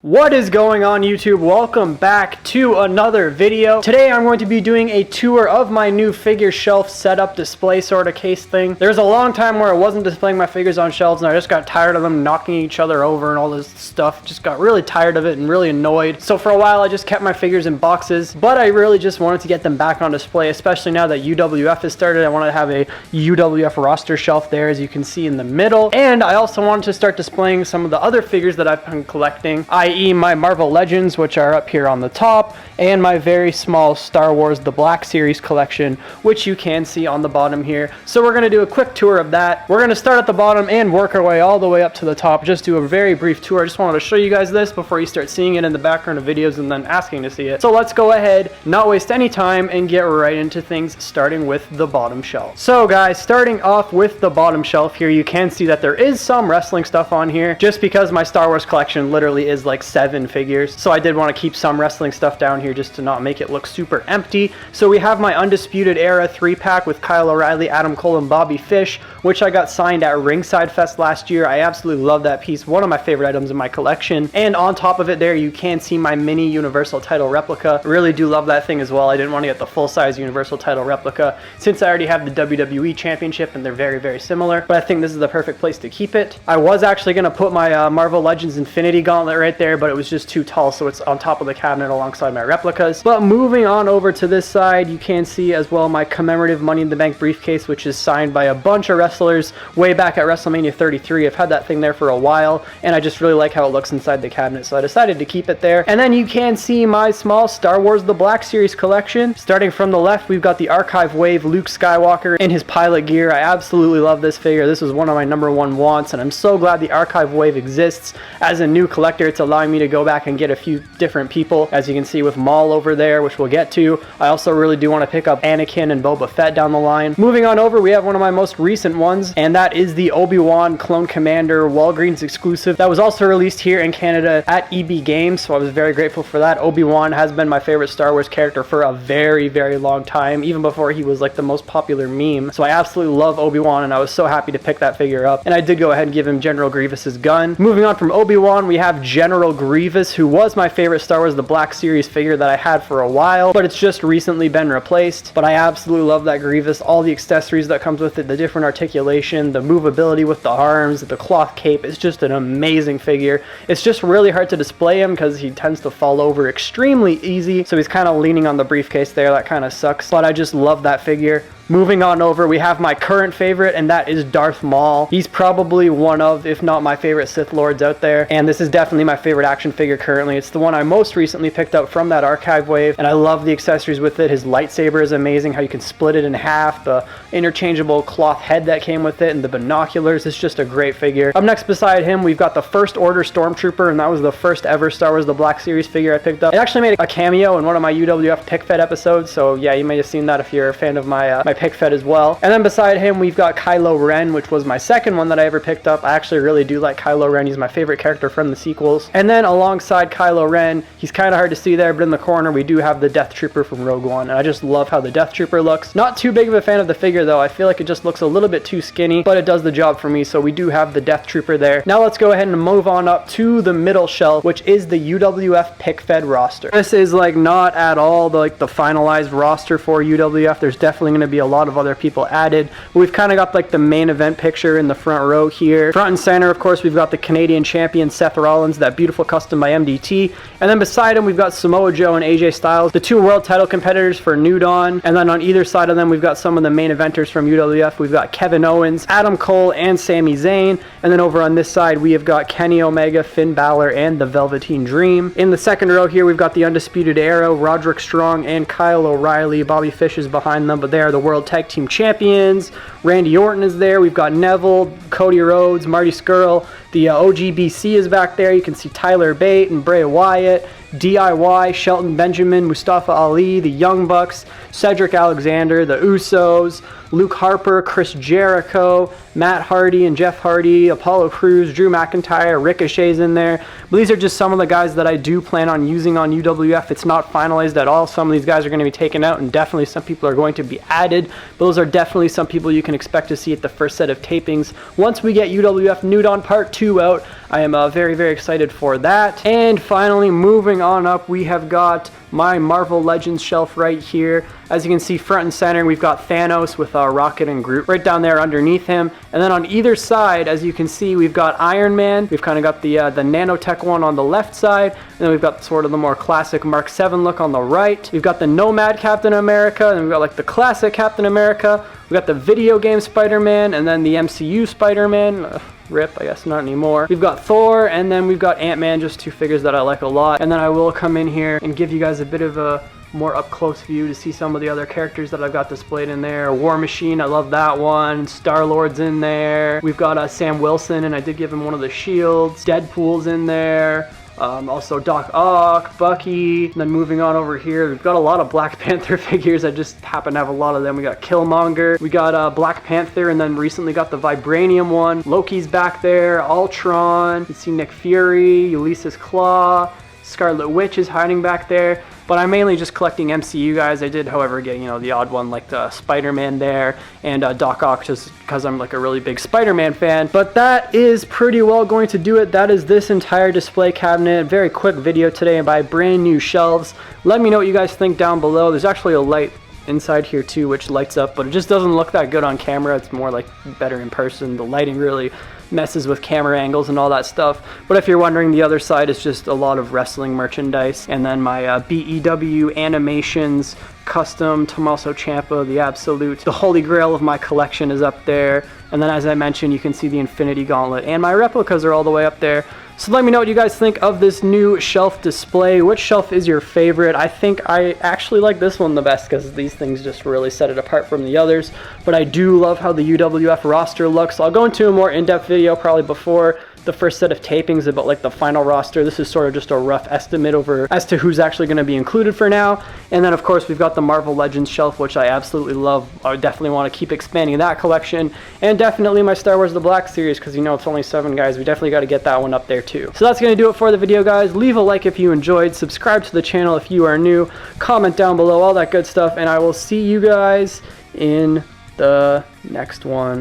What is going on, YouTube? Welcome back to another video. Today I'm going to be doing a tour of my new figure shelf setup display sort of case thing. There's a long time where I wasn't displaying my figures on shelves and I just got tired of them knocking each other over and all this stuff. Just got really tired of it and really annoyed. So for a while I just kept my figures in boxes, but I really just wanted to get them back on display, especially now that UWF has started. I wanted to have a UWF roster shelf there, as you can see in the middle. And I also wanted to start displaying some of the other figures that I've been collecting, i.e. my Marvel Legends, which are up here on the top, and my very small Star Wars The Black Series collection, which you can see on the bottom here. So we're going to do a quick tour of that. We're going to start at the bottom and work our way all the way up to the top. Just do a very brief tour. I just wanted to show you guys this before you start seeing it in the background of videos and then asking to see it. So let's go ahead, not waste any time, and get right into things, starting with the bottom shelf. So guys, starting off with the bottom shelf here, you can see that there is some wrestling stuff on here, just because my Star Wars collection literally is like 7 figures. So I did want to keep some wrestling stuff down here just to not make it look super empty. So we have my Undisputed Era 3-pack with Kyle O'Reilly, Adam Cole, and Bobby Fish, which I got signed at Ringside Fest last year. I absolutely love that piece. One of my favorite items in my collection. And on top of it there, you can see my mini Universal title replica. I really do love that thing as well. I didn't want to get the full-size Universal title replica since I already have the WWE Championship and they're very, very similar. But I think this is the perfect place to keep it. I was actually going to put my Marvel Legends Infinity Gauntlet right there, but it was just too tall, so it's on top of the cabinet alongside my replicas. But moving on over to this side, you can see as well my Commemorative Money in the Bank briefcase, which is signed by a bunch of wrestlers way back at WrestleMania 33. I've had that thing there for a while, and I just really like how it looks inside the cabinet, so I decided to keep it there. And then you can see my small Star Wars The Black Series collection. Starting from the left, we've got the Archive Wave Luke Skywalker in his pilot gear. I absolutely love this figure. This was one of my #1 wants, and I'm so glad the Archive Wave exists. As a new collector, it's allowing me to go back and get a few different people, as you can see with Maul over there, which we'll get to. I also really do want to pick up Anakin and Boba Fett down the line. Moving on over, we have one of my most recent ones, and that is the Obi-Wan Clone Commander Walgreens exclusive that was also released here in Canada at EB Games, so I was very grateful for that. Obi-Wan has been my favorite Star Wars character for a very, very long time, even before he was like the most popular meme. So I absolutely love Obi-Wan, and I was so happy to pick that figure up, and I did go ahead and give him General Grievous's gun. Moving on from Obi-Wan, we have General Grievous, who was my favorite Star Wars The Black Series figure that I had for a while, but it's just recently been replaced. But I absolutely love that Grievous, all the accessories that comes with it, the different articulation, the movability with the arms, the cloth cape. It's just an amazing figure. It's just really hard to display him because he tends to fall over extremely easy, so he's kind of leaning on the briefcase there. That kind of sucks, but I just love that figure. Moving on over, we have my current favorite, and that is Darth Maul. He's probably one of, if not my favorite Sith Lords out there, and this is definitely my favorite action figure currently. It's the one I most recently picked up from that Archive Wave, and I love the accessories with it. His lightsaber is amazing, how you can split it in half, the interchangeable cloth head that came with it, and the binoculars. It's just a great figure. Up next beside him, we've got the First Order Stormtrooper, and that was the first ever Star Wars The Black Series figure I picked up. It actually made a cameo in one of my UWF Pick Fed episodes, so yeah, you may have seen that if you're a fan of my Pick Fed as well. And then beside him, we've got Kylo Ren, which was my second one that I ever picked up. I actually really do like Kylo Ren. He's my favorite character from the sequels. And then alongside Kylo Ren, he's kind of hard to see there, but in the corner, we do have the Death Trooper from Rogue One. And I just love how the Death Trooper looks. Not too big of a fan of the figure, though. I feel like it just looks a little bit too skinny, but it does the job for me. So we do have the Death Trooper there. Now let's go ahead and move on up to the middle shelf, which is the UWF Pick Fed roster. This is like not at all the finalized roster for UWF. There's definitely going to be a lot of other people added. We've kind of got like the main event picture in the front row here. Front and center, of course, we've got the Canadian champion Seth Rollins, that beautiful custom by MDT. And then beside him, we've got Samoa Joe and AJ Styles, the 2 world title competitors for New Dawn. And then on either side of them, we've got some of the main eventers from UWF. We've got Kevin Owens, Adam Cole, and Sami Zayn. And then over on this side, we have got Kenny Omega, Finn Balor, and the Velveteen Dream. In the second row here, we've got the Undisputed Era, Roderick Strong, and Kyle O'Reilly. Bobby Fish is behind them, but they are the World Tag Team Champions. Randy Orton is there. We've got Neville, Cody Rhodes, Marty Scurll. The OGBC is back there. You can see Tyler Bate and Bray Wyatt. DIY, Shelton Benjamin, Mustafa Ali, the Young Bucks, Cedric Alexander, the Usos, Luke Harper, Chris Jericho, Matt Hardy and Jeff Hardy, Apollo Crews, Drew McIntyre, Ricochet's in there. But these are just some of the guys that I do plan on using on UWF. It's not finalized at all. Some of these guys are going to be taken out, and definitely some people are going to be added. But those are definitely some people you can expect to see at the first set of tapings once we get UWF New Dawn Part 2 out. I am very, very excited for that. And finally, moving on up, we have got my Marvel Legends shelf right here. As you can see, front and center, we've got Thanos with Rocket and Groot right down there underneath him. And then on either side, as you can see, we've got Iron Man. We've kind of got the nanotech one on the left side. And then we've got sort of the more classic Mark 7 look on the right. We've got the Nomad Captain America. And we've got like the classic Captain America. We've got the video game Spider-Man. And then the MCU Spider-Man. Rip, I guess not anymore. We've got Thor, and then we've got Ant-Man, just 2 figures that I like a lot. And then I will come in here and give you guys a bit of a more up-close view to see some of the other characters that I've got displayed in there. War Machine, I love that one. Star-Lord's in there. We've got Sam Wilson, and I did give him one of the shields. Deadpool's in there. Also Doc Ock, Bucky, and then moving on over here, we've got a lot of Black Panther figures. I just happen to have a lot of them. We got Killmonger, we got Black Panther, and then recently got the Vibranium one. Loki's back there, Ultron, you can see Nick Fury, Ulysses Claw, Scarlet Witch is hiding back there. But I'm mainly just collecting MCU guys. I did, however, get, the odd one like the Spider-Man there and Doc Ock, just because I'm like a really big Spider-Man fan. But that is pretty well going to do it. That is this entire display cabinet. Very quick video today and by brand new shelves. Let me know what you guys think down below. There's actually a light inside here too, which lights up, but it just doesn't look that good on camera. It's more like better in person. The lighting really messes with camera angles and all that stuff. But if you're wondering, the other side is just a lot of wrestling merchandise. And then my BEW Animations custom Tommaso Ciampa, the absolute, the holy grail of my collection, is up there. And then as I mentioned, you can see the Infinity Gauntlet, and my replicas are all the way up there. So let me know what you guys think of this new shelf display. Which shelf is your favorite? I think I actually like this one the best because these things just really set it apart from the others. But I do love how the UWF roster looks. I'll go into a more in-depth video probably before the first set of tapings about like the final roster. This is sort of just a rough estimate over as to who's actually going to be included for now. And then of course we've got the Marvel Legends shelf, which I absolutely love. I definitely want to keep expanding that collection, and definitely my Star Wars The Black series, because it's only 7 guys. We definitely got to get that one up there too. So that's going to do it for the video, guys. Leave a like if you enjoyed, subscribe to the channel if you are new, comment down below, all that good stuff, and I will see you guys in the next one.